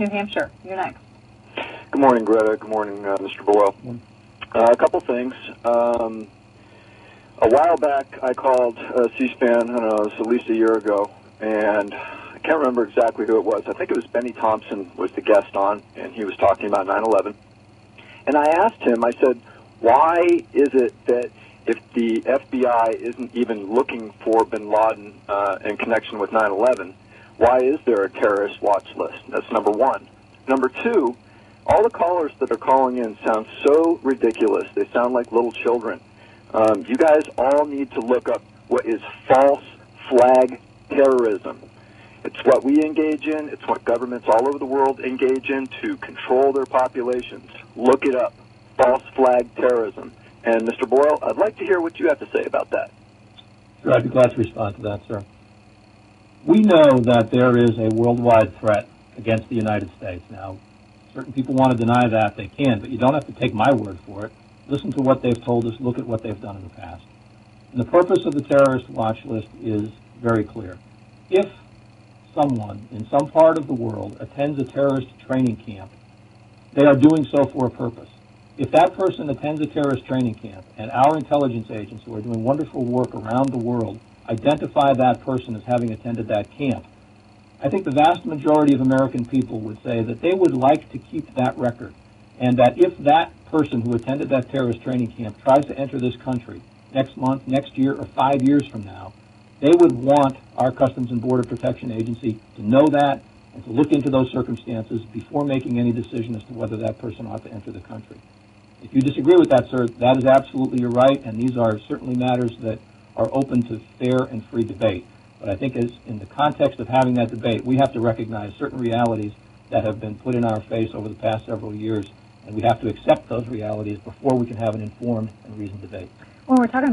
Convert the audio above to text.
New Hampshire. You're next. Good morning, Greta. Good morning, Mr. Boyle. A couple things. A while back, I called C-SPAN, I don't know, it was at least a year ago, and I can't remember exactly who it was. I think it was Benny Thompson was the guest on, and he was talking about 9/11. And I asked him, I said, why is it that if the FBI isn't even looking for bin Laden in connection with 9/11, why is there a terrorist watch list? That's number one. Number two, all the callers that are calling in sound so ridiculous. They sound like little children. You guys all need to look up what is false flag terrorism. It's what we engage in. It's what governments all over the world engage in to control their populations. Look it up. False flag terrorism. And Mr. Boyle, I'd like to hear what you have to say about that. Sure, I'd be glad to respond to that, sir. We know that there is a worldwide threat against the United States. Now, certain people want to deny that. They can, but you don't have to take my word for it. Listen to what they've told us. Look at what they've done in the past. And the purpose of the terrorist watch list is very clear. If someone in some part of the world attends a terrorist training camp, they are doing so for a purpose. If that person attends a terrorist training camp and our intelligence agents who are doing wonderful work around the world identify that person as having attended that camp, I think the vast majority of American people would say that they would like to keep that record, and that if that person who attended that terrorist training camp tries to enter this country next month, next year, or 5 years from now, they would want our Customs and Border Protection Agency to know that and to look into those circumstances before making any decision as to whether that person ought to enter the country. If you disagree with that, sir, that is absolutely your right, and these are certainly matters that are open to fair and free debate. But I think as in the context of having that debate, we have to recognize certain realities that have been put in our face over the past several years, and we have to accept those realities before we can have an informed and reasoned debate. When we're talking about